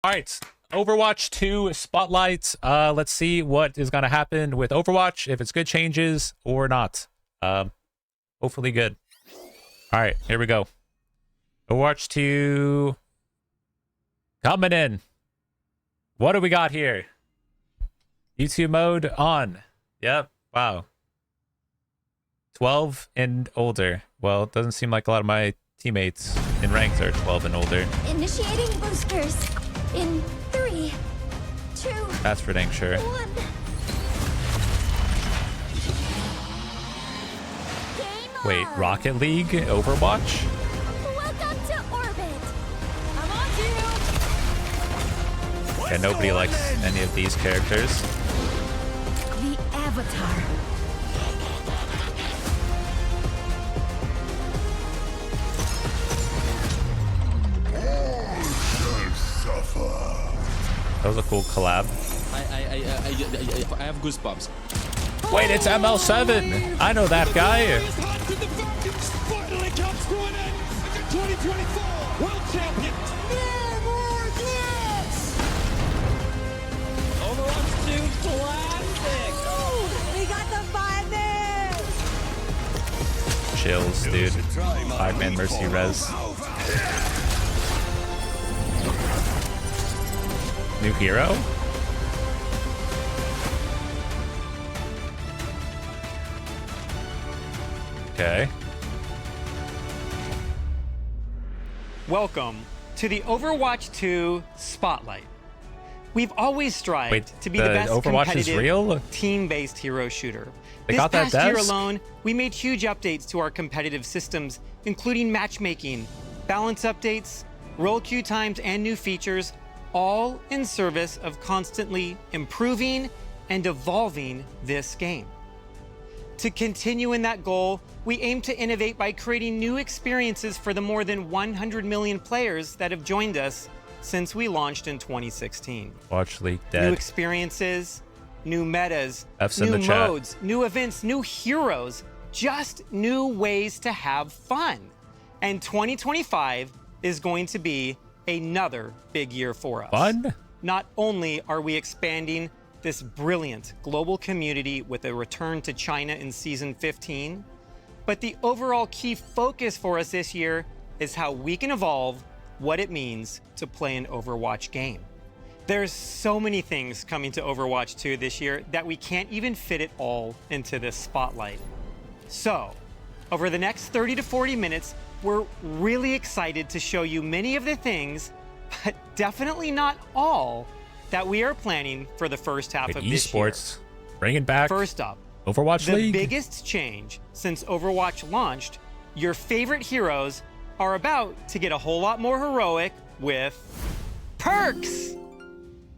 All right, Overwatch 2 Spotlight. Let's see what is going to happen with Overwatch, if it's good changes or not. Hopefully good. All right, here we go. Overwatch 2 coming in. What do we got here? YouTube mode on. Yep. Wow. 12 and older. Well, it doesn't seem like a lot of my teammates in ranks are 12 and older. Initiating boosters in 3, 2, That's for dang sure. 1. Game Wait, on. Rocket League? Overwatch? Welcome to orbit. I'm on to Yeah, nobody likes any of these characters. the Avatar. That was a cool collab. I have goosebumps. Wait, it's ML7. I know that guy. Finally comes to an end. 2024 World Champion. No more glitz. Overwatch 2 classic. We got the finest. Chills, dude. 5-man mercy res. New hero? Okay. Welcome to the Overwatch 2 Spotlight. We've always strived Wait, to be the best Overwatch is real? competitive team-based hero shooter. They This got that past year desk? alone, we made huge updates to our competitive systems, including matchmaking, balance updates, role queue times, and new features, all in service of constantly improving and evolving this game. To continue in that goal, we aim to innovate by creating new experiences for the more than 100 million players that have joined us since we launched in 2016. Watch League New dead. experiences, new metas, F's in new the chat. modes, new events, new heroes, just new ways to have fun. And 2025 is going to be another big year for us. Fun? Not only are we expanding this brilliant global community with a return to China in Season 15, but the overall key focus for us this year is how we can evolve what it means to play an Overwatch game. There's so many things coming to Overwatch 2 this year that we can't even fit it all into this spotlight. So, over the next 30 to 40 minutes, we're really excited to show you many of the things, but definitely not all, that we are planning for the first half Wait, of this year. esports. Bringing back First up, Overwatch the League? biggest change since Overwatch launched, your favorite heroes are about to get a whole lot more heroic with perks.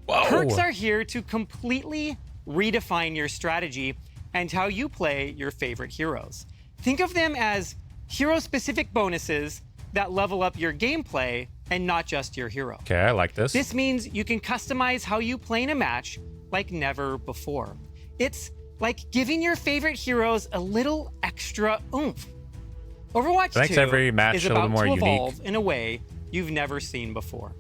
Whoa. Perks are here to completely redefine your strategy and how you play your favorite heroes. Think of them as hero-specific bonuses that level up your gameplay and not just your hero. Okay, I like this. This means you can customize how you play in a match like never before. It's like giving your favorite heroes a little extra oomph. Overwatch Makes 2 every match is a little about more to unique. evolve in a way you've never seen before.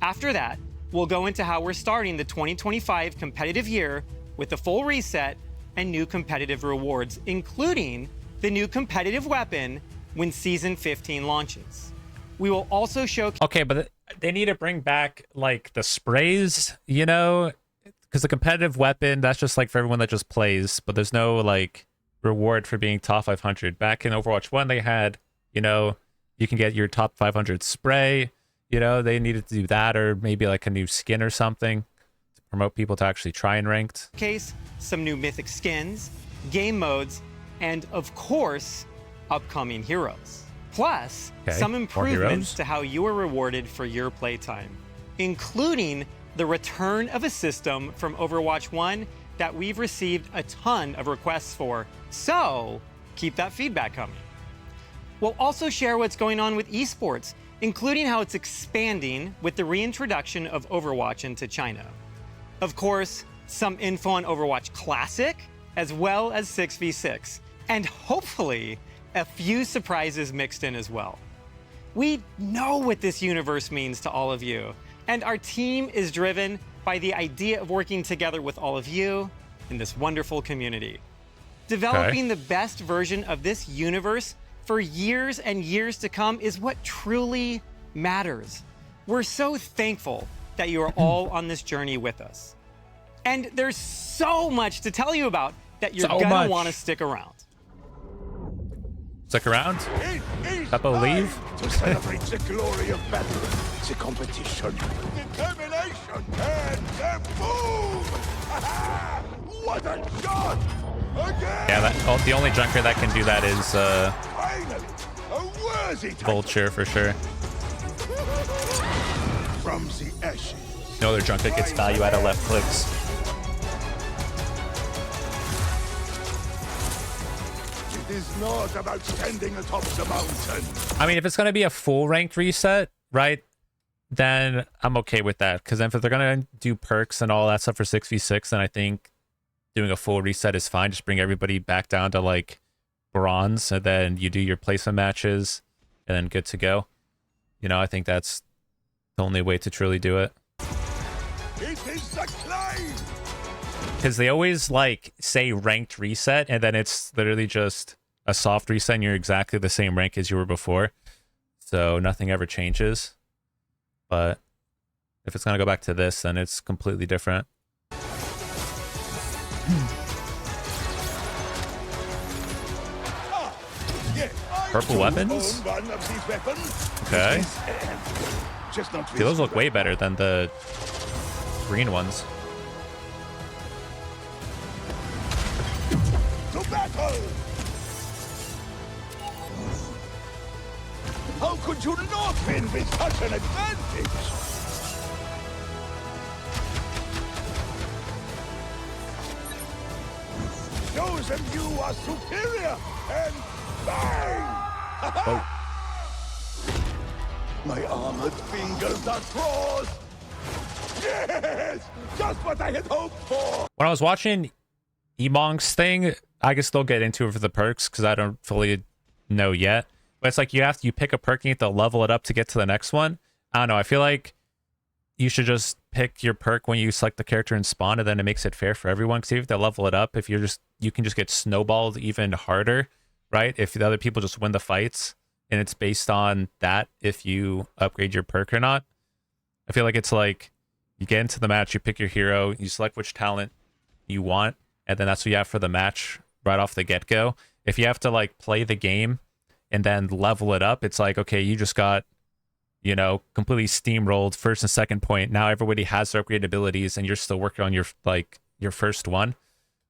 After that, we'll go into how we're starting the 2025 competitive year with a full reset and new competitive rewards, including the new competitive weapon when Season 15 launches. We will also show Okay, but they need to bring back like the sprays, you know, because the competitive weapon, that's just like for everyone that just plays, but there's no like reward for being top 500. Back in Overwatch 1, they had, you know, you can get your top 500 spray, you know, they needed to do that, or maybe like a new skin or something to promote people to actually try and ranked. showcase some new mythic skins, game modes, and of course, upcoming heroes. Plus, Okay, some more improvements heroes. to how you are rewarded for your playtime, including the return of a system from Overwatch 1 that we've received a ton of requests for. So, keep that feedback coming. We'll also share what's going on with esports, including how it's expanding with the reintroduction of Overwatch into China. Of course, some info on Overwatch Classic, as well as 6v6, and hopefully a few surprises mixed in as well. We know what this universe means to all of you, And our team is driven by the idea of working together with all of you in this wonderful community. Developing the best version of this universe for years and years to come is what truly matters. We're so thankful that you are all on this journey with us. And there's so much to tell you about that you're gonna want to stick around. Stick around. Peppo, leave. To celebrate the glory of battle, the competition, determination, and the boom! What a shot! Again! Yeah, the only junker that can do that is Finally, a worthy Vulture for sure. from the ashes. No other junker gets value out of left clicks. It is not about standing atop the mountain. I mean, if it's gonna be a full ranked reset, right? Then I'm okay with that. Because then if they're gonna do perks and all that stuff for 6v6, then I think doing a full reset is fine. Just bring everybody back down to like bronze, and then you do your placement matches, and then good to go. You know, I think that's the only way to truly do it. It is the climb. Because they always like say ranked reset, and then it's literally just a soft reset, and you're exactly the same rank as you were before. So nothing ever changes. But if it's gonna go back to this, then it's completely different. Purple weapons? Okay. See, those look way better than the green ones. To battle! How could you not win with such an advantage? Shows them you are superior, and bang! My armored fingers are crossed! Yes! Just what I had hoped for! When I was watching Emong's thing, I can still get into it for the perks because I don't fully know yet. But it's like you pick a perk and you have to level it up to get to the next one. I don't know. I feel like you should just pick your perk when you select the character and spawn, and then it makes it fair for everyone. Because if they level it up, if you can just get snowballed even harder, right? If the other people just win the fights, and it's based on that if you upgrade your perk or not. I feel like it's like you get into the match, you pick your hero, you select which talent you want, and then that's what you have for the match right off the get-go. If you have to like play the game and then level it up, it's like, okay, you just got, you know, completely steamrolled first and second point. Now everybody has their upgraded abilities and you're still working on your first one.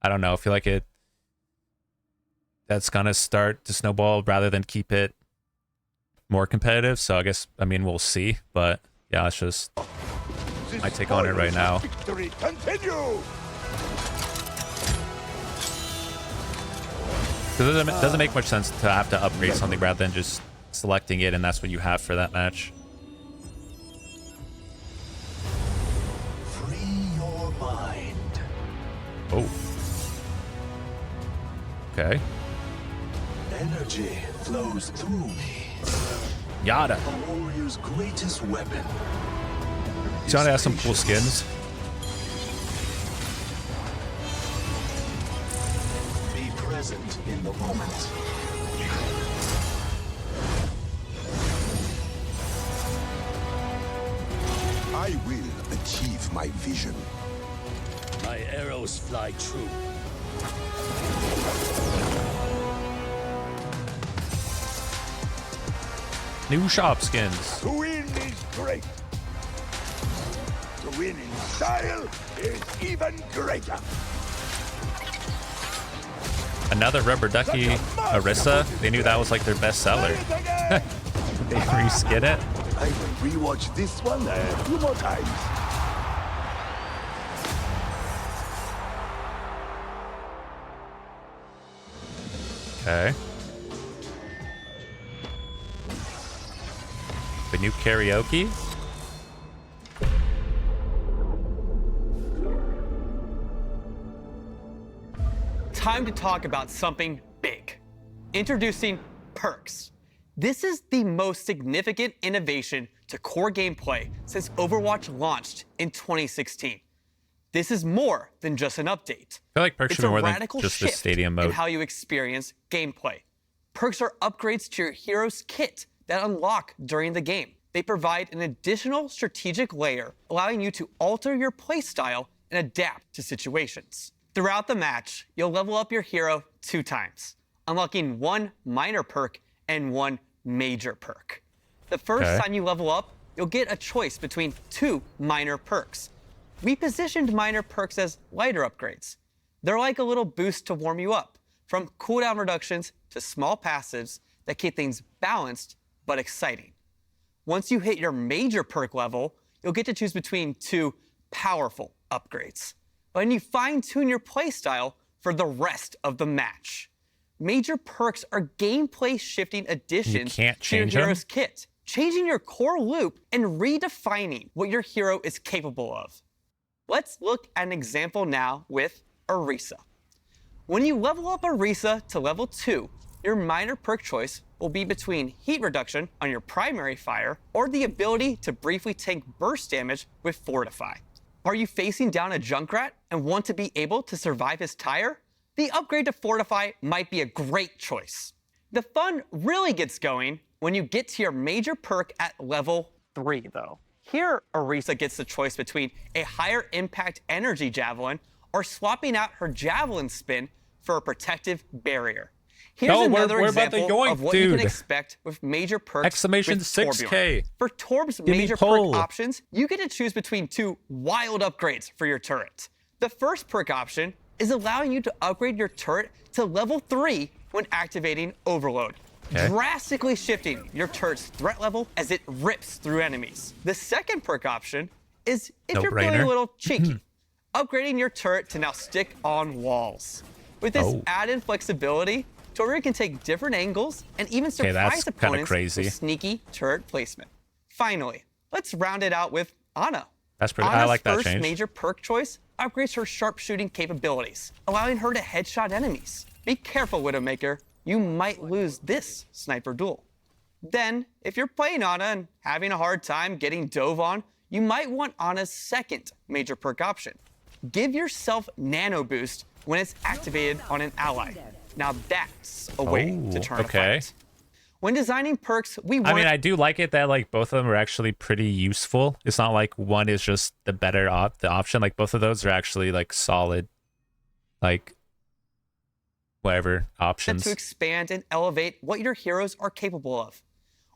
I don't know. I feel like that's gonna start to snowball rather than keep it more competitive. So I guess, I mean, we'll see, but yeah, it's just my take on it right now. Victory continue! Because it doesn't make much sense to have to upgrade something rather than just selecting it and that's what you have for that match. Free your mind. Oh. Okay. Energy flows through me. Yada. A warrior's greatest weapon. Johnny has some cool skins. Be present in the moment. I will achieve my vision. My arrows fly true. New shop skins. To win is great. To win in style is even greater. Another rubber ducky Orisa. They knew that was like their best seller. They reskin it. I will rewatch this one a few more times. Okay. The new karaoke. Time to talk about something big. Introducing perks. This is the most significant innovation to core gameplay since Overwatch launched in 2016. This is more than just an update. I feel like perks It's should be a more than radical just the shift stadium in mode. how you experience gameplay. Perks are upgrades to your hero's kit that unlock during the game. They provide an additional strategic layer, allowing you to alter your playstyle and adapt to situations. Throughout the match, you'll level up your hero 2 times, unlocking 1 minor perk and 1 major perk. The first time you level up, you'll get a choice between 2 minor perks. We positioned minor perks as lighter upgrades. They're like a little boost to warm you up, from cooldown reductions to small passives that keep things balanced but exciting. Once you hit your major perk level, you'll get to choose between 2 powerful upgrades, letting you fine-tune your playstyle for the rest of the match. Major perks are gameplay-shifting additions to your change them? hero's kit, changing your core loop and redefining what your hero is capable of. Let's look at an example now with Orisa. When you level up Orisa to level 2, your minor perk choice will be between heat reduction on your primary fire or the ability to briefly tank burst damage with Fortify. Are you facing down a Junkrat and want to be able to survive his tire? The upgrade to Fortify might be a great choice. The fun really gets going when you get to your major perk at level 3, though. Here, Orisa gets the choice between a higher impact energy javelin or swapping out her javelin spin for a protective barrier. Here's another example of what you can expect with major perks. Exclamation with 6K. Torbjorn. For Torb's me major pole. perk options, you get to choose between 2 wild upgrades for your turret. The first perk option is allowing you to upgrade your turret to level 3 when activating Overload, drastically shifting your turret's threat level as it rips through enemies. The second perk option is if you're feeling a little cheeky, upgrading your turret to now stick on walls. With this added flexibility, Torbjorn can take different angles and even surprise that's kinda opponents crazy. with sneaky turret placement. Finally, let's round it out with Ana. That's pretty. Ana's I like that first change. major perk choice upgrades her sharpshooting capabilities, allowing her to headshot enemies. Be careful, Widowmaker. You might lose this sniper duel. Then, if you're playing Ana and having a hard time getting dove on, you might want Ana's second major perk option. Give yourself Nano Boost when it's activated on an ally. Now that's a way to turn a fight. When designing perks, we want... I mean, I do like it that like both of them are actually pretty useful. It's not like one is just the better the option. Like both of those are actually like solid, like whatever options. to expand and elevate what your heroes are capable of.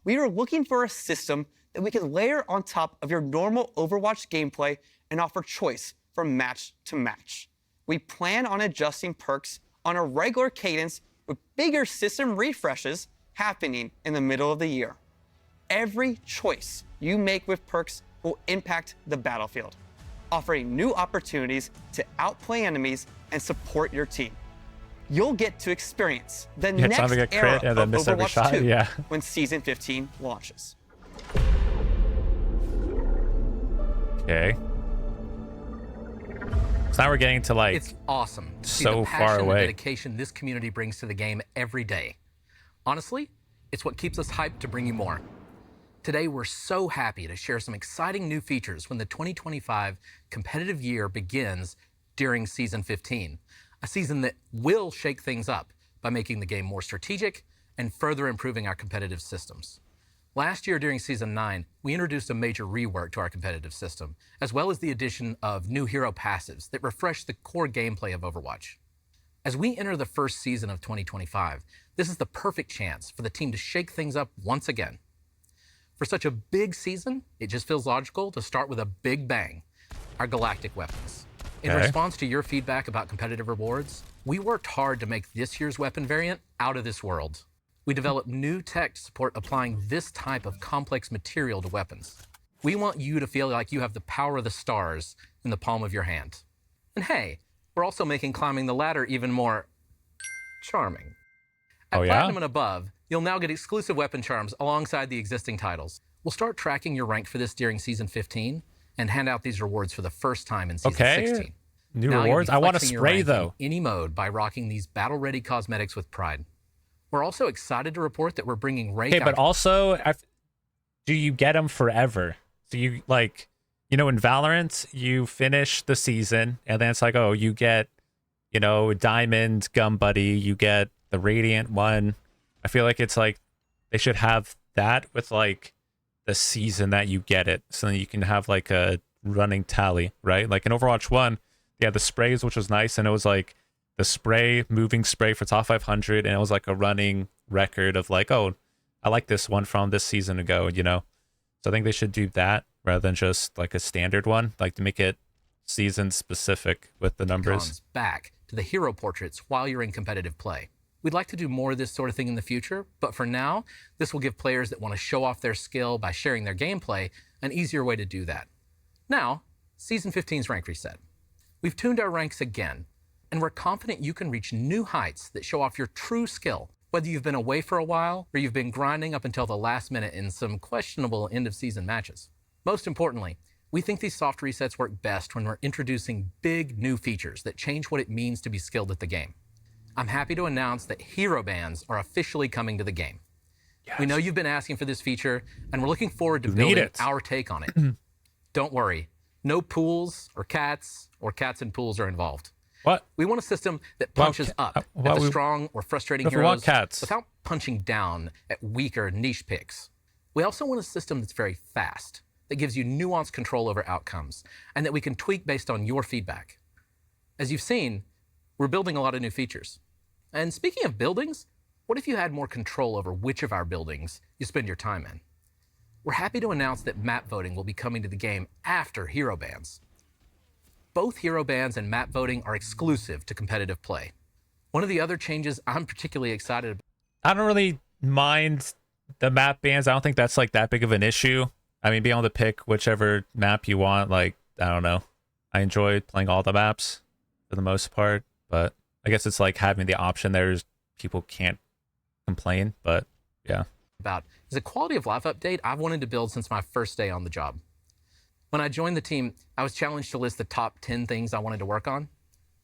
We are looking for a system that we can layer on top of your normal Overwatch gameplay and offer choice from match to match. We plan on adjusting perks on a regular cadence with bigger system refreshes happening in the middle of the year. Every choice you make with perks will impact the battlefield, offering new opportunities to outplay enemies and support your team. You'll get to experience the next sounds like a era crit and then of miss every Overwatch shot, 2 yeah. when Season 15 launches. Okay. So now we're getting to like It's awesome to see so the far passion and away. dedication this community brings to the game every day. Honestly, it's what keeps us hyped to bring you more. Today, we're so happy to share some exciting new features when the 2025 competitive year begins during Season 15, a season that will shake things up by making the game more strategic and further improving our competitive systems. Last year during Season 9, we introduced a major rework to our competitive system, as well as the addition of new hero passives that refresh the core gameplay of Overwatch. As we enter the first season of 2025, this is the perfect chance for the team to shake things up once again. For such a big season, it just feels logical to start with a big bang, our galactic weapons. In response to your feedback about competitive rewards, we worked hard to make this year's weapon variant out of this world. We developed new tech to support applying this type of complex material to weapons. We want you to feel like you have the power of the stars in the palm of your hand. And hey, we're also making climbing the ladder even more charming. At Platinum and above, you'll now get exclusive weapon charms alongside the existing titles. We'll start tracking your rank for this during Season 15 and hand out these rewards for the first time in Season 16. New Now rewards? you'll I be want to flexing your spray rank though. in any mode by rocking these battle-ready cosmetics with pride. We're also excited to report that we're bringing Ray. Okay, but also do you get them forever? So you like, you know, in Valorant, you finish the season and then it's like, oh, you get, you know, Diamond Gun Buddy, you get the Radiant one. I feel like it's like they should have that with like the season that you get it, so then you can have like a running tally, right? Like in Overwatch 1, they had the sprays, which was nice, and it was like the spray, moving spray for top 500, and it was like a running record of like, oh, I like this one from this season ago, you know? So I think they should do that rather than just like a standard one, like to make it season specific with the numbers. Icons back to the hero portraits while you're in competitive play. We'd like to do more of this sort of thing in the future, but for now, this will give players that want to show off their skill by sharing their gameplay an easier way to do that. Now, Season 15's rank reset. We've tuned our ranks again, and we're confident you can reach new heights that show off your true skill, whether you've been away for a while or you've been grinding up until the last minute in some questionable end-of-season matches. Most importantly, we think these soft resets work best when we're introducing big new features that change what it means to be skilled at the game. I'm happy to announce that hero bans are officially coming to the game. Yes. We know you've been asking for this feature, and we're looking forward to building our take on it. Don't worry, no pools or cats and pools are involved. What? We want a system that punches up at the strong or frustrating heroes without punching down at weaker niche picks. We also want a system that's very fast, that gives you nuanced control over outcomes, and that we can tweak based on your feedback. As you've seen, we're building a lot of new features. And speaking of buildings, what if you had more control over which of our buildings you spend your time in? We're happy to announce that map voting will be coming to the game after hero bans. Both hero bans and map voting are exclusive to competitive play. One of the other changes I'm particularly excited about. I don't really mind the map bans. I don't think that's like that big of an issue. I mean, being able to pick whichever map you want, like, I don't know. I enjoy playing all the maps for the most part, but I guess it's like having the option there is people can't complain, but yeah. Is a quality of life update I've wanted to build since my first day on the job. When I joined the team, I was challenged to list the top 10 things I wanted to work on.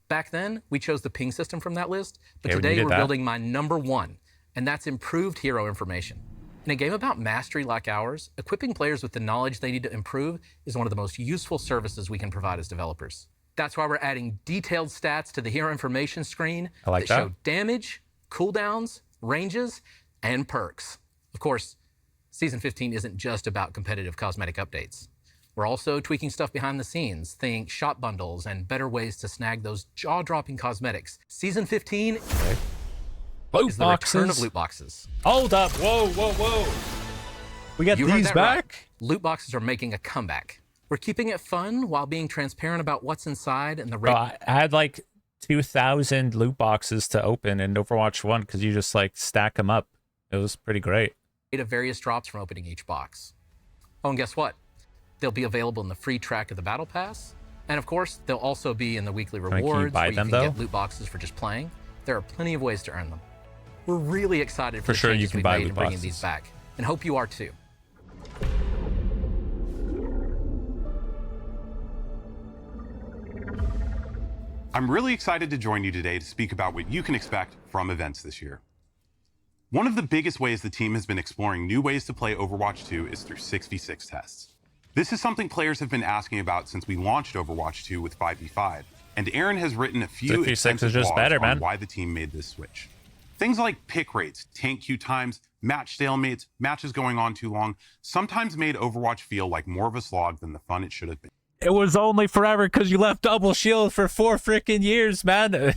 Back then, we chose the ping system from that list, but today we're building my number one, and that's improved hero information. In a game about mastery like ours, equipping players with the knowledge they need to improve is one of the most useful services we can provide as developers. That's why we're adding detailed stats to the hero information screen that show damage, cooldowns, ranges, and perks. Of course, Season 15 isn't just about competitive cosmetic updates. We're also tweaking stuff behind the scenes, think shop bundles and better ways to snag those jaw-dropping cosmetics. Season 15 is the return of loot boxes. Hold up, whoa. We got these back? Right. Loot boxes are making a comeback. We're keeping it fun while being transparent about what's inside and the rate. I had like 2,000 loot boxes to open in Overwatch 1 because you just like stack them up. It was pretty great. Of various drops from opening each box. Oh, and guess what? They'll be available in the free track of the Battle Pass. And of course, they'll also be in the weekly rewards where you can get loot boxes for just playing. There are plenty of ways to earn them. We're really excited for the changes we've made in bringing these back, and hope you are too. I'm really excited to join you today to speak about what you can expect from events this year. One of the biggest ways the team has been exploring new ways to play Overwatch 2 is through 6v6 tests. This is something players have been asking about since we launched Overwatch 2 with 5v5, and Aaron has written a few extensive blogs on why the team made this switch. Things like pick rates, tank queue times, match stalemates, matches going on too long, sometimes made Overwatch feel like more of a slog than the fun it should have been. It was only forever because you left double shield for 4 freaking years, man.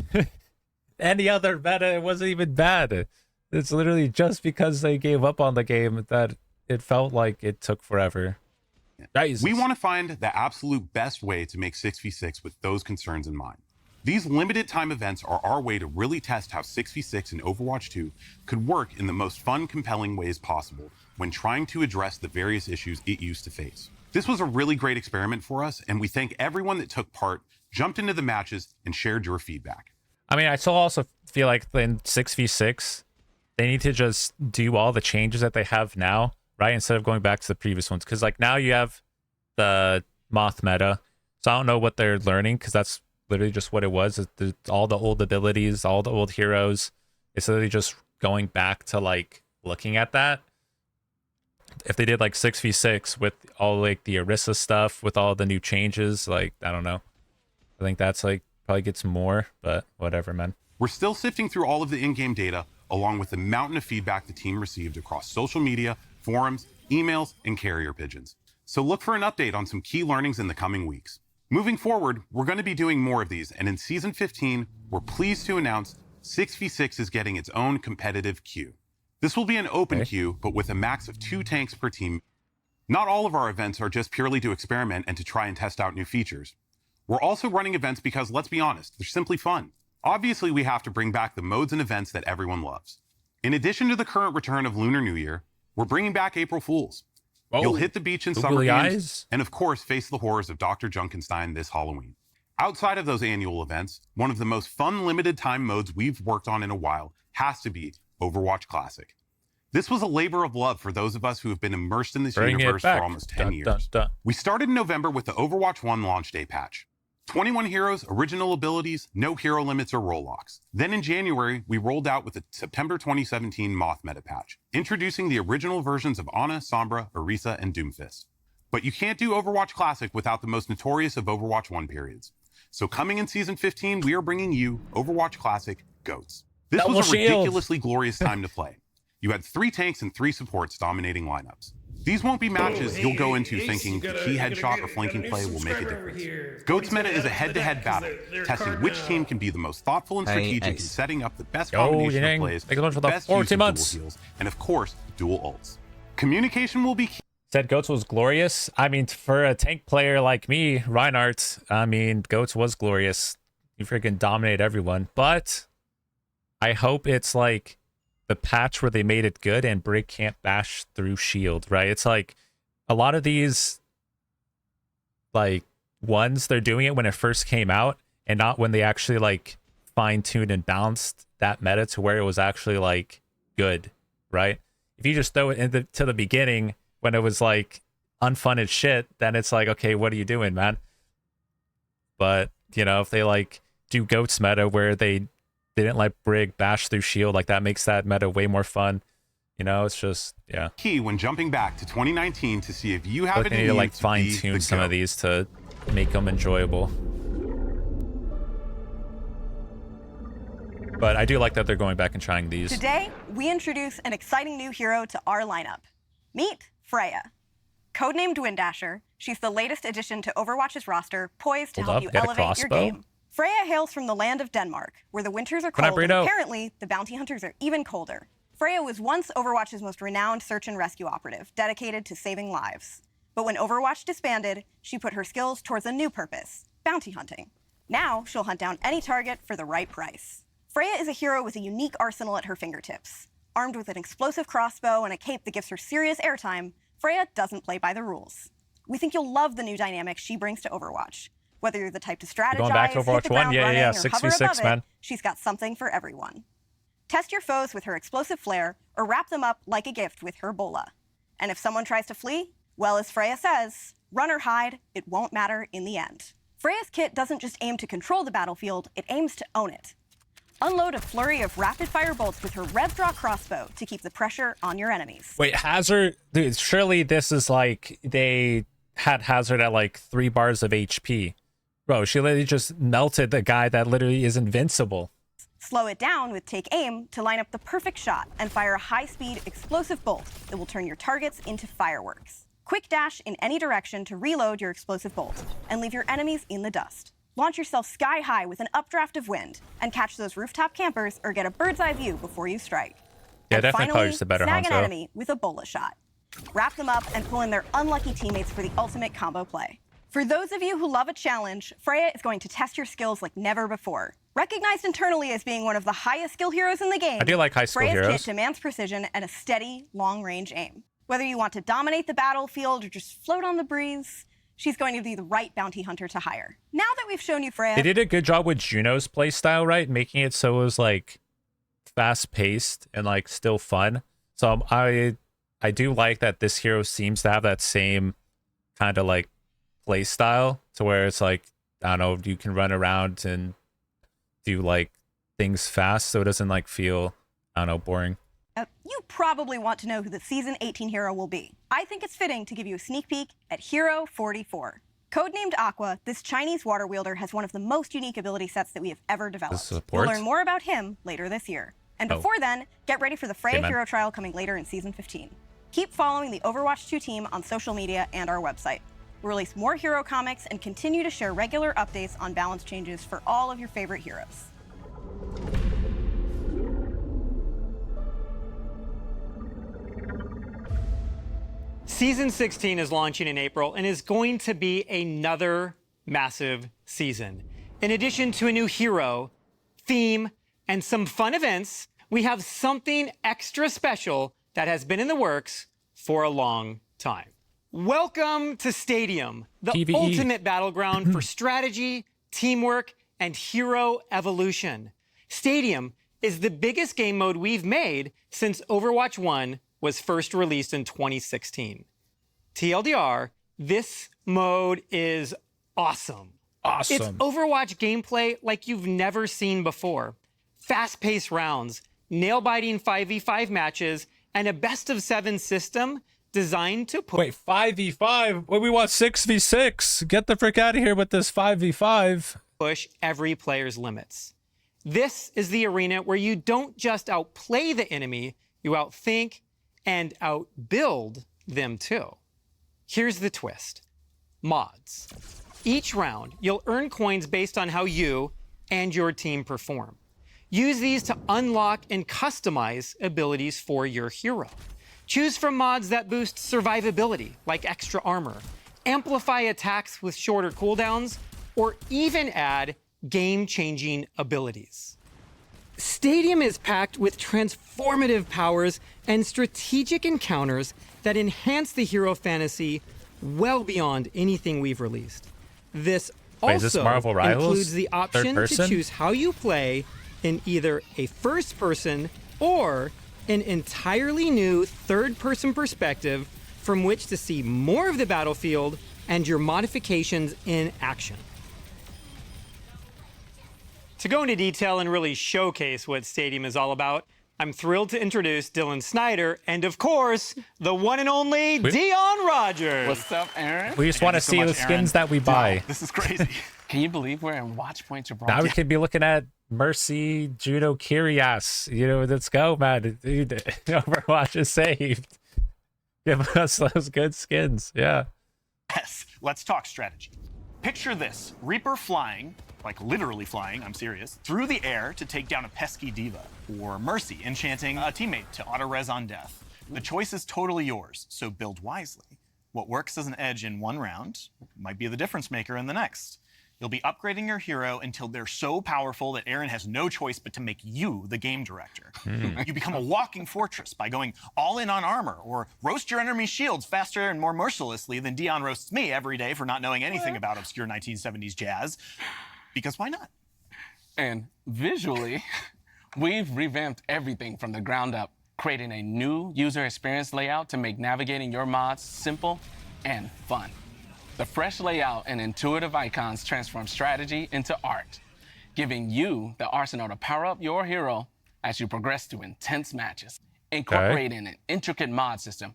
Any other meta, it wasn't even bad. It's literally just because they gave up on the game that it felt like it took forever. We want to find the absolute best way to make 6v6 with those concerns in mind. These limited time events are our way to really test how 6v6 in Overwatch 2 could work in the most fun, compelling ways possible when trying to address the various issues it used to face. This was a really great experiment for us, and we thank everyone that took part, jumped into the matches, and shared your feedback. I mean, I still also feel like in 6v6, they need to just do all the changes that they have now, right? Instead of going back to the previous ones. Because like now you have the Moth meta. So I don't know what they're learning because that's literally just what it was. All the old abilities, all the old heroes. It's literally just going back to like looking at that. if they did like 6v6 with all like the Orisa stuff, with all the new changes, like, I don't know. I think that's like probably gets more, but whatever, man. We're still sifting through all of the in-game data, along with the mountain of feedback the team received across social media, forums, emails, and carrier pigeons. So look for an update on some key learnings in the coming weeks. Moving forward, we're going to be doing more of these, and in Season 15, we're pleased to announce 6v6 is getting its own competitive queue. This will be an open queue, but with a max of 2 tanks per team. Not all of our events are just purely to experiment and to try and test out new features. We're also running events because, let's be honest, they're simply fun. Obviously, we have to bring back the modes and events that everyone loves. In addition to the current return of Lunar New Year, we're bringing back April Fools. You'll hit the beach in summer games, and of course, face the horrors of Dr. Junkenstein this Halloween. Outside of those annual events, one of the most fun limited time modes we've worked on in a while has to be Overwatch Classic. This was a labor of love for those of us who have been immersed in this universe for almost 10 years. We started in November with the Overwatch 1 launch day patch. 21 heroes, original abilities, no hero limits or role locks. Then in January, we rolled out with the September 2017 Moth meta patch, introducing the original versions of Ana, Sombra, Orisa, and Doomfist. But you can't do Overwatch Classic without the most notorious of Overwatch 1 periods. So coming in Season 15, we are bringing you Overwatch Classic GOATs. This was a ridiculously glorious time to play. You had 3 tanks and 3 supports dominating lineups. These won't be matches you'll go into thinking the key headshot or flanking play will make a difference. GOATs meta is a head-to-head battle, testing which team can be the most thoughtful and strategic in setting up the best combination of plays, best use of dual heals, and of course, dual ults. Communication will be key. Said GOATs was glorious. I mean, for a tank player like me, Reinhardt, I mean, GOATs was glorious. You freaking dominate everyone. But I hope it's like the patch where they made it good and Brig can't bash through shield, right? It's like a lot of these like ones, they're doing it when it first came out and not when they actually like fine-tuned and balanced that meta to where it was actually like good, right? If you just throw it to the beginning when it was like unfun as shit, then it's like, okay, what are you doing, man? But, you know, if they like do GOATs meta where they didn't let Brig bash through shield, like that makes that meta way more fun. You know, it's just, yeah. Key when jumping back to 2019 to see if you have they need to like fine tune some of these to make them enjoyable. But I do like that they're going back and trying these. Today, we introduce an exciting new hero to our lineup. Meet Freya. Codenamed Windasher, she's the latest addition to Overwatch's roster, poised to help you elevate your game. Freya hails from the land of Denmark, where the winters are cold and apparently the bounty hunters are even colder. Freya was once Overwatch's most renowned search and rescue operative, dedicated to saving lives. But when Overwatch disbanded, she put her skills towards a new purpose, bounty hunting. Now she'll hunt down any target for the right price. Freya is a hero with a unique arsenal at her fingertips. Armed with an explosive crossbow and a cape that gives her serious airtime, Freya doesn't play by the rules. We think you'll love the new dynamic she brings to Overwatch. Whether you're the type to strategize, going back to Overwatch hit the ground 1, running, yeah, or 6v6, man. she's got something for everyone. Test your foes with her explosive flare, or wrap them up like a gift with her bola. And if someone tries to flee, well, as Freya says, run or hide, it won't matter in the end. Freya's kit doesn't just aim to control the battlefield, it aims to own it. Unload a flurry of rapid-fire bolts with her rev-draw crossbow to keep the pressure on your enemies. Wait, Hazard, dude, surely this is like they had Hazard at like 3 bars of HP. Bro, she literally just melted the guy that literally is invincible. Slow it down with Take Aim to line up the perfect shot and fire a high-speed, explosive bolt that will turn your targets into fireworks. Quick dash in any direction to reload your explosive bolt and leave your enemies in the dust. Launch yourself sky high with an updraft of wind and catch those rooftop campers or get a bird's eye view before you strike. Yeah, and definitely finally, just a better snag Hanzo. an enemy with a bola shot. Wrap them up and pull in their unlucky teammates for the ultimate combo play. For those of you who love a challenge, Freya is going to test your skills like never before. Recognized internally as being one of the highest skill heroes in the game, I do like high skill Freya's heroes. kit demands precision and a steady, long-range aim. Whether you want to dominate the battlefield or just float on the breeze, she's going to be the right bounty hunter to hire. Now that we've shown you Freya... They did a good job with Juno's playstyle, right? Making it so it was like fast-paced and like still fun. So I do like that this hero seems to have that same kind of like play style to where it's like, I don't know, you can run around and do like things fast so it doesn't like feel, I don't know, boring. You probably want to know who the Season 18 hero will be. I think it's fitting to give you a sneak peek at Hero 44. Codenamed Aqua, this Chinese water wielder has one of the most unique ability sets that we have ever developed. We'll learn more about him later this year. And before then, get ready for the Freya Hero Trial coming later in Season 15. Keep following the Overwatch 2 team on social media and our website. We'll release more hero comics and continue to share regular updates on balance changes for all of your favorite heroes. Season 16 is launching in April and is going to be another massive season. In addition to a new hero, theme, and some fun events, we have something extra special that has been in the works for a long time. Welcome to Stadium, the PvE. ultimate battleground for strategy, teamwork, and hero evolution. Stadium is the biggest game mode we've made since Overwatch 1 was first released in 2016. TLDR, this mode is awesome. Awesome. It's Overwatch gameplay like you've never seen before. Fast-paced rounds, nail-biting 5v5 matches, and a best-of-7 system designed to put... Wait, 5v5? Well, we want 6v6. Get the frick out of here with this 5v5. Push every player's limits. This is the arena where you don't just outplay the enemy, you outthink and outbuild them too. Here's the twist. Mods. Each round, you'll earn coins based on how you and your team perform. Use these to unlock and customize abilities for your hero. Choose from mods that boost survivability, like extra armor, amplify attacks with shorter cooldowns, or even add game-changing abilities. Stadium is packed with transformative powers and strategic encounters that enhance the hero fantasy well beyond anything we've released. This Wait, is this also Marvel Rivals? includes the option to choose how you play in either a first-person or an entirely new third-person perspective from which to see more of the battlefield and your modifications in action. To go into detail and really showcase what Stadium is all about, I'm thrilled to introduce Dylan Snyder and, of course, the one and only Dion Rogers. What's up, Aaron? We just want to see the skins that we buy. This is crazy. Can you believe we're in Watch Point Gibraltar? Now we could be looking at Mercy, Judo, Kyrios. You know, let's go, man. Dude, Overwatch is saved. Give us those good skins. Yeah. Yes, let's talk strategy. Picture this, Reaper flying, like literally flying, I'm serious, through the air to take down a pesky diva, or Mercy enchanting a teammate to auto-res on death. The choice is totally yours, so build wisely. What works as an edge in one round might be the difference maker in the next. You'll be upgrading your hero until they're so powerful that Aaron has no choice but to make you the game director. You become a walking fortress by going all in on armor, or roast your enemy shields faster and more mercilessly than Dion roasts me every day for not knowing anything about obscure 1970s jazz. Because why not? And visually, we've revamped everything from the ground up, creating a new user experience layout to make navigating your mods simple and fun. The fresh layout and intuitive icons transform strategy into art, giving you the arsenal to power up your hero as you progress through intense matches. Incorporating an intricate mod system,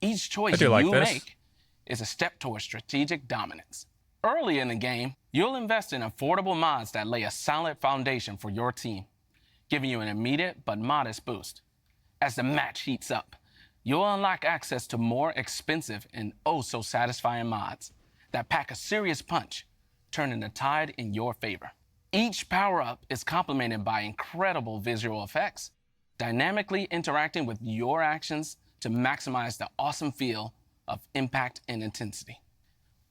each choice you make is a step towards strategic dominance. Early in the game, you'll invest in affordable mods that lay a solid foundation for your team, giving you an immediate but modest boost. As the match heats up, you'll unlock access to more expensive and oh-so-satisfying mods that pack a serious punch, turning the tide in your favor. Each power-up is complemented by incredible visual effects, dynamically interacting with your actions to maximize the awesome feel of impact and intensity.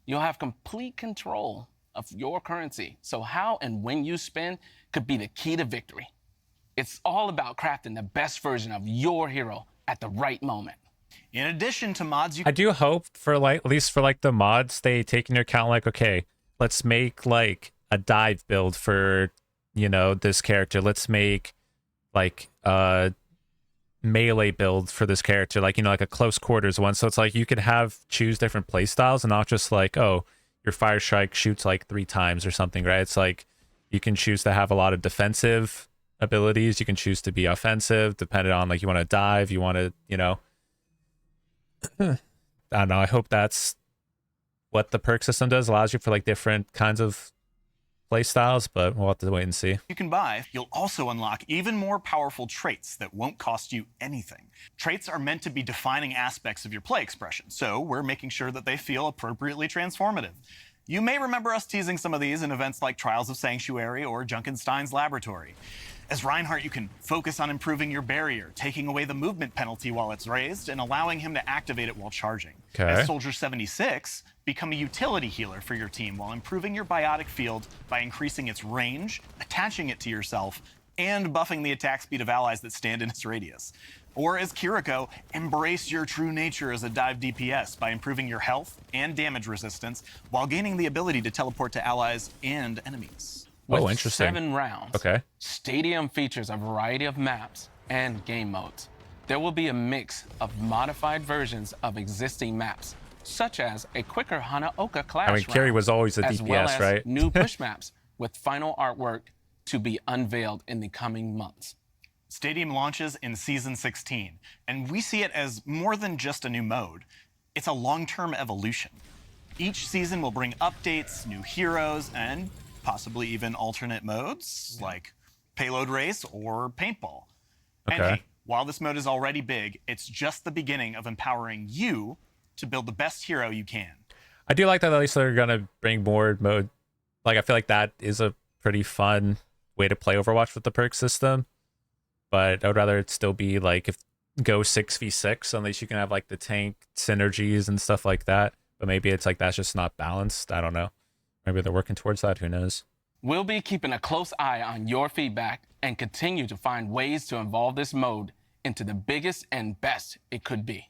You'll have complete control of your currency, so how and when you spend could be the key to victory. It's all about crafting the best version of your hero at the right moment. In addition to mods, I do hope for at least for the mods, they take into account okay, let's make a dive build for, this character. Let's make a melee build for this character, like a close quarters one. So it's you could choose different play styles and not just oh, your fire strike shoots 3 times or something, right? It's you can choose to have a lot of defensive abilities. You can choose to be offensive, depending on like you want to dive, you want to, you know. I don't know. I hope that's what the perk system does. Allows you for like different kinds of play styles, but we'll have to wait and see. You can buy, you'll also unlock even more powerful traits that won't cost you anything. Traits are meant to be defining aspects of your play expression, so we're making sure that they feel appropriately transformative. You may remember us teasing some of these in events like Trials of Sanctuary or Junkenstein's Laboratory. As Reinhardt, you can focus on improving your barrier, taking away the movement penalty while it's raised, and allowing him to activate it while charging. Okay. As Soldier 76, become a utility healer for your team while improving your biotic field by increasing its range, attaching it to yourself, and buffing the attack speed of allies that stand in its radius. Or as Kiriko, embrace your true nature as a dive DPS by improving your health and damage resistance while gaining the ability to teleport to allies and enemies. Oh, With interesting. 7 rounds, Okay. Stadium features a variety of maps and game modes. There will be a mix of modified versions of existing maps, such as a quicker Hanaoka class I mean, Kiri round, was always a as DPS, well as right? new push maps with final artwork to be unveiled in the coming months. Stadium launches in Season 16, and we see it as more than just a new mode. It's a long-term evolution. Each season will bring updates, new heroes, and possibly even alternate modes, like Payload Race or Paintball. And Okay. hey, while this mode is already big, it's just the beginning of empowering you to build the best hero you can. I do like that at least they're gonna bring more mode. Like I feel like that is a pretty fun way to play Overwatch with the perk system. But I would rather it still be like if go 6v6, at least you can have like the tank synergies and stuff like that. But maybe it's like that's just not balanced. I don't know. Maybe they're working towards that. Who knows? We'll be keeping a close eye on your feedback and continue to find ways to evolve this mode into the biggest and best it could be.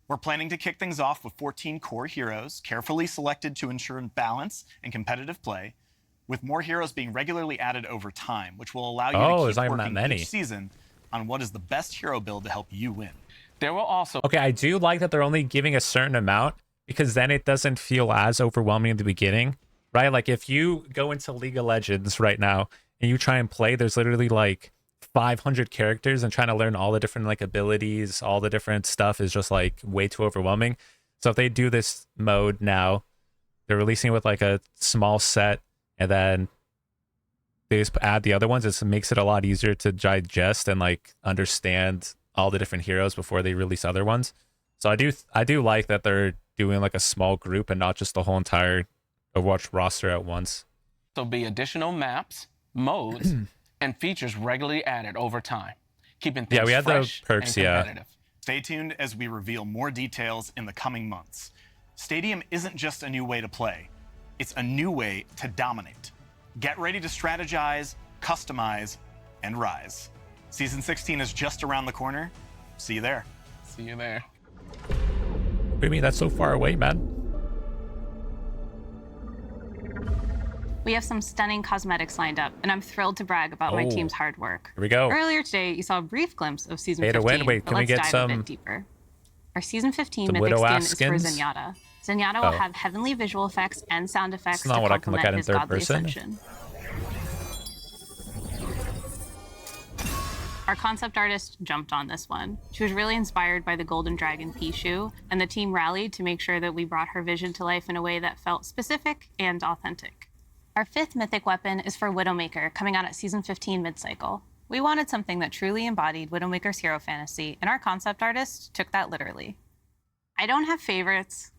We're planning to kick things off with 14 core heroes, carefully selected to ensure balance and competitive play, with more heroes being regularly added over time, which will allow you there's to not keep even that working many. each season on what is the best hero build to help you win. There will also Okay, I do like that they're only giving a certain amount because then it doesn't feel as overwhelming in the beginning, right? Like if you go into League of Legends right now and you try and play, there's literally like 500 characters and trying to learn all the different like abilities, all the different stuff is just like way too overwhelming. So if they do this mode now, they're releasing it with like a small set and then they just add the other ones. It makes it a lot easier to digest and like understand all the different heroes before they release other ones. So I do like that they're doing like a small group and not just the whole entire Overwatch roster at once. there'll be additional maps, modes, and features regularly added over time, keeping things we had the fresh perks, and yeah. competitive. Stay tuned as we reveal more details in the coming months. Stadium isn't just a new way to play, it's a new way to dominate. Get ready to strategize, customize, and rise. Season 16 is just around the corner. See you there. See you there. What do you mean that's so far away, man? We have some stunning cosmetics lined up, and I'm thrilled to brag about my Oh. team's hard work. Here we go. Earlier today, you saw a brief glimpse of Season Pay to 15, win. Wait, but can we let's get dive a some- bit deeper. Our Season 15 some mythic Widow skin ass is for skins? Zenyatta. Zenyatta will Oh. have heavenly visual effects and sound effects It's not to what I can look complement at in his third godly person. ascension. Our concept artist jumped on this one. She was really inspired by the Golden Dragon Pichu, and the team rallied to make sure that we brought her vision to life in a way that felt specific and authentic. Our fifth mythic weapon is for Widowmaker, coming out at Season 15 mid-cycle. We wanted something that truly embodied Widowmaker's hero fantasy, and our concept artist took that literally. I don't have favorites,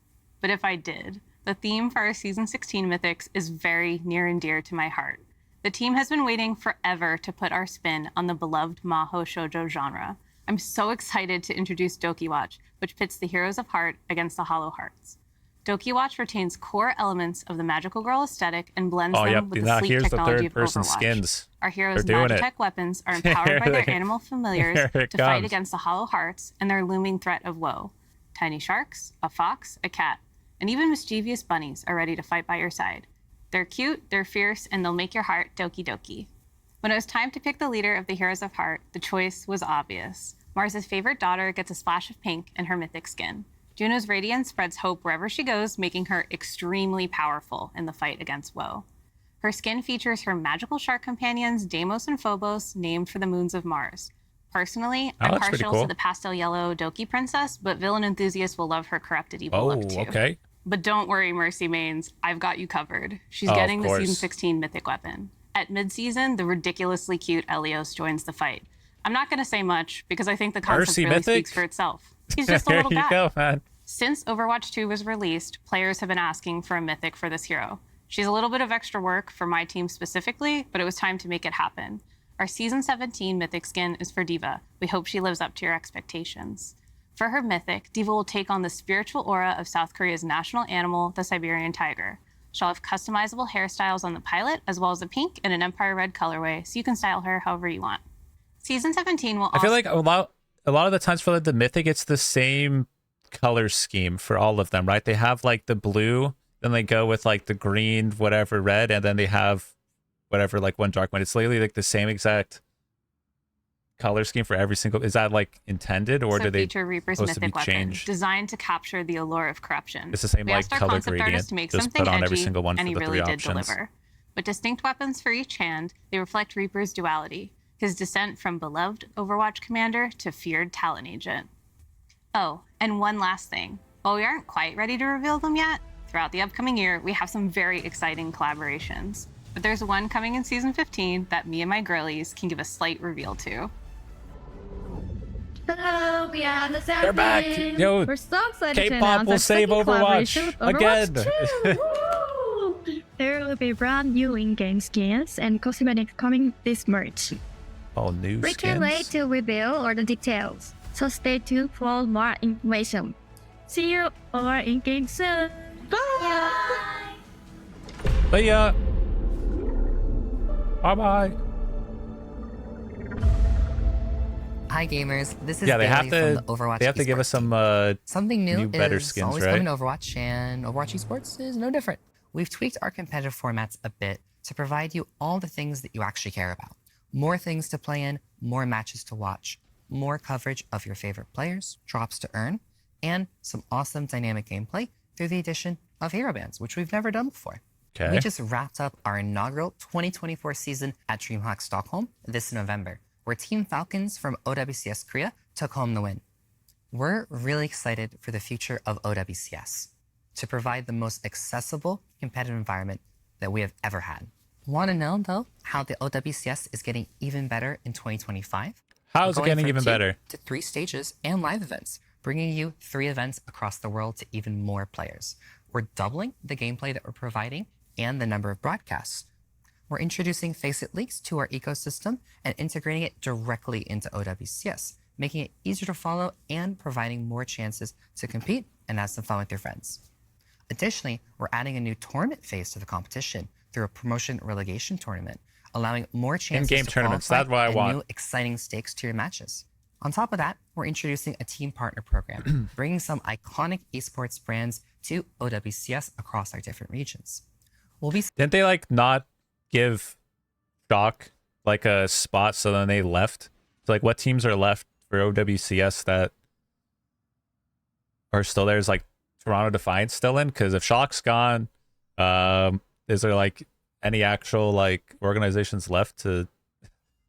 but if I did, the theme for our Season 16 mythics is very near and dear to my heart. The team has been waiting forever to put our spin on the beloved Maho Shoujo genre. I'm so excited to introduce Dokiwatch, which pits the heroes of heart against the hollow hearts. Dokiwatch retains core elements of the magical girl aesthetic and blends Oh, them yep. with the Now sleek here's the technology of third-person Overwatch. skins. Our heroes' They're doing it. Magitech weapons are empowered by their animal familiars Here to it fight comes. against the hollow hearts and their looming threat of woe. Tiny sharks, a fox, a cat, and even mischievous bunnies are ready to fight by your side. They're cute, they're fierce, and they'll make your heart doki doki. When it was time to pick the leader of the Heroes of Heart, the choice was obvious. Mars's favorite daughter gets a splash of pink in her mythic skin. Juno's radiance spreads hope wherever she goes, making her extremely powerful in the fight against woe. Her skin features her magical shark companions, Deimos and Phobos, named for the moons of Mars. Personally, I'm that's pretty partial cool. to the pastel yellow Doki princess, but villain enthusiasts will love her corrupted evil look too. Okay. But don't worry, Mercy Mains, I've got you covered. She's Oh, getting of the course. Season 16 mythic weapon. At mid-season, the ridiculously cute Elios joins the fight. I'm not going to say much, because I think the concept Mercy really mythic? speaks for itself. He's just a There little you guy. go, man. Since Overwatch 2 was released, players have been asking for a mythic for this hero. She's a little bit of extra work for my team specifically, but it was time to make it happen. Our Season 17 mythic skin is for Diva. We hope she lives up to your expectations. For her mythic, Diva will take on the spiritual aura of South Korea's national animal, the Siberian tiger. She'll have customizable hairstyles on the pilot, as well as a pink and an Empire Red colorway, so you can style her however you want. Season 17 will also... I feel like a lot of the times for like the mythic, it's the same color scheme for all of them, right? They have like the blue, then they go with like the green, whatever, red, and then they have whatever, like one dark one. It's literally like the same exact color scheme for every single. Is that like intended, or do they feature Reaper's supposed to be mythic weapon, changed? designed to capture the allure of corruption. It's the same We like asked our color concept gradient, artist to make just something put on every edgy, single one and for he the really three did options. deliver. With distinct weapons for each hand, they reflect Reaper's duality, his descent from beloved Overwatch commander to feared talent agent. Oh, and one last thing. While we aren't quite ready to reveal them yet, throughout the upcoming year, we have some very exciting collaborations. But there's one coming in Season 15 that me and my girlies can give a slight reveal to. Hello, we are the They're back. Yo, We're so excited to K-pop announce will our save second Overwatch collaboration with again. Overwatch 2. Woo! There will be brand new in-game skins and cosmetics coming this March. All new We can't wait skins. to reveal all the details, so stay tuned for more information. See you all in-game soon. Bye! But yeah. Bye-bye. Hi gamers, this is Yeah, they Bailey have from to. the Overwatch They have to give esports us some Something new, better is skins, always right? coming to Overwatch, and Overwatch esports is no different. We've tweaked our competitive formats a bit to provide you all the things that you actually care about. More things to play in, more matches to watch, more coverage of your favorite players, drops to earn, and some awesome dynamic gameplay through the addition of hero bands, which we've never done before. Okay. We just wrapped up our inaugural 2024 season at DreamHack Stockholm this November, where Team Falcons from OWCS Korea took home the win. We're really excited for the future of OWCS to provide the most accessible competitive environment that we have ever had. Want to know, though, how the OWCS is getting even better in 2025? How is it We're going getting from even 2 better? to 3 stages and live events, bringing you 3 events across the world to even more players. We're doubling the gameplay that we're providing and the number of broadcasts. We're introducing Faceit Leagues to our ecosystem and integrating it directly into OWCS, making it easier to follow and providing more chances to compete and have some fun with your friends. Additionally, we're adding a new tournament phase to the competition through a promotion relegation tournament, allowing more chances In-game to tournaments, qualify that's what I and want. new exciting stakes to your matches. On top of that, we're introducing a team partner program, bringing some iconic esports brands to OWCS across our different regions. We'll be Didn't they like not give Shock like a spot, so then they left? So like, what teams are left for OWCS that are still there? Is like Toronto Defiance still in? Because if Shock's gone, is there like any actual like organizations left that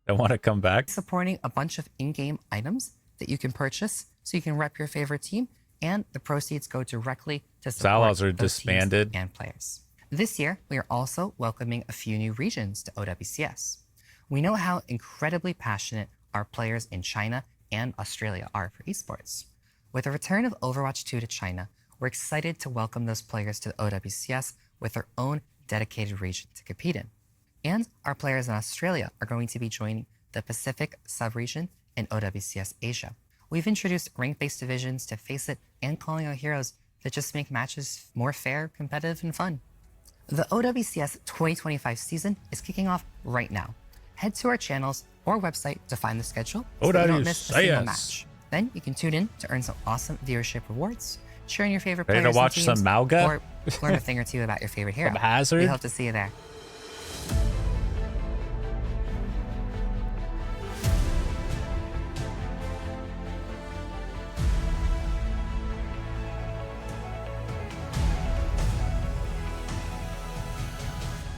want to come back? supporting a bunch of in-game items that you can purchase so you can rep your favorite team, and the proceeds go directly to support Outlaws are those teams disbanded. and players. This year, we are also welcoming a few new regions to OWCS. We know how incredibly passionate our players in China and Australia are for esports. With the return of Overwatch 2 to China, we're excited to welcome those players to OWCS with their own dedicated region to compete in. And our players in Australia are going to be joining the Pacific sub-region in OWCS Asia. We've introduced rank-based divisions to Faceit and calling out heroes that just make matches more fair, competitive, and fun. The OWCS 2025 season is kicking off right now. Head to our channels or website to find the schedule so that you don't miss a single OWCS. match. Then you can tune in to earn some awesome viewership rewards, cheering your favorite Ready players to watch and some teams, Mauga? or learn a thing or two about your favorite hero. Some Hazard? We hope to see you there.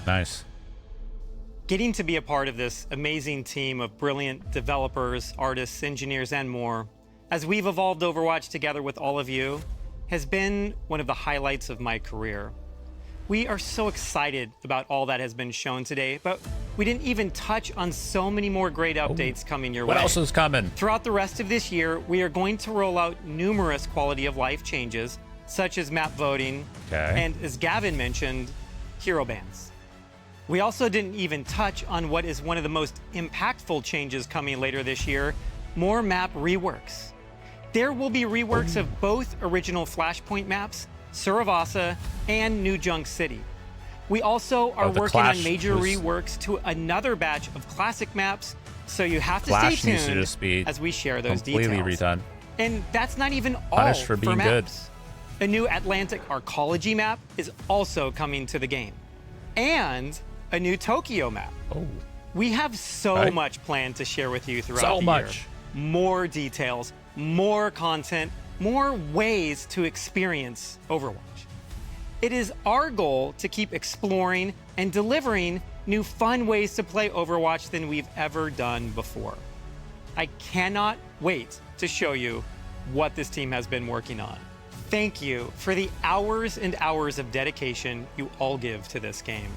Nice. Getting to be a part of this amazing team of brilliant developers, artists, engineers, and more, as we've evolved Overwatch together with all of you, has been one of the highlights of my career. We are so excited about all that has been shown today, but we didn't even touch on so many more great updates coming your way. What else is coming? Throughout the rest of this year, we are going to roll out numerous quality of life changes, such as map voting, and as Gavin mentioned, hero bans. We also didn't even touch on what is one of the most impactful changes coming later this year, more map reworks. There will be reworks of both original Flashpoint maps, Suravasa, and New Junk City. We also are working on major reworks to another batch of classic maps, so you have to stay tuned as we share those details. Redone. And that's not even all for being maps. A new Atlantic Arcology map is also coming to the game. And a new Tokyo map. We have so much planned to share with you throughout the year. More details, more content, more ways to experience Overwatch. It is our goal to keep exploring and delivering new fun ways to play Overwatch than we've ever done before. I cannot wait to show you what this team has been working on. Thank you for the hours and hours of dedication you all give to this game.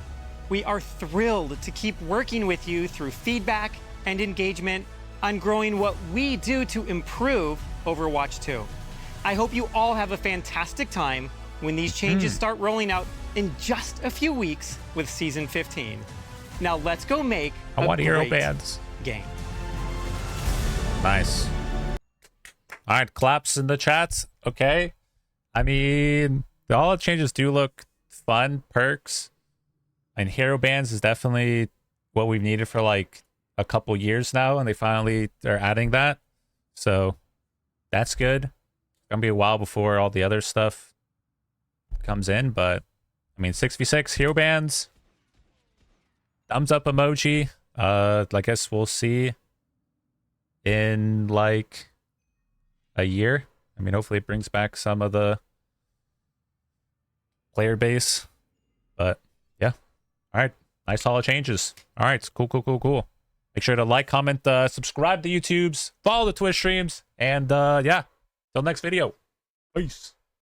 We are thrilled to keep working with you through feedback and engagement on growing what we do to improve Overwatch 2. I hope you all have a fantastic time when these changes start rolling out in just a few weeks with Season 15. Now let's go make I want hero great bands. Game. Nice. All right, claps in the chats. Okay. I mean, all the changes do look fun, perks. And hero bands is definitely what we've needed for like a couple years now, and they finally are adding that. So that's good. It's gonna be a while before all the other stuff comes in, but I mean 6v6 hero bands. Thumbs up emoji. I guess we'll see in like a year. I mean, hopefully it brings back some of the player base. But yeah. All right. Nice solid changes. All right. Cool. Make sure to like, comment, subscribe to YouTubes, follow the Twitch streams, and yeah. Till next video. Peace.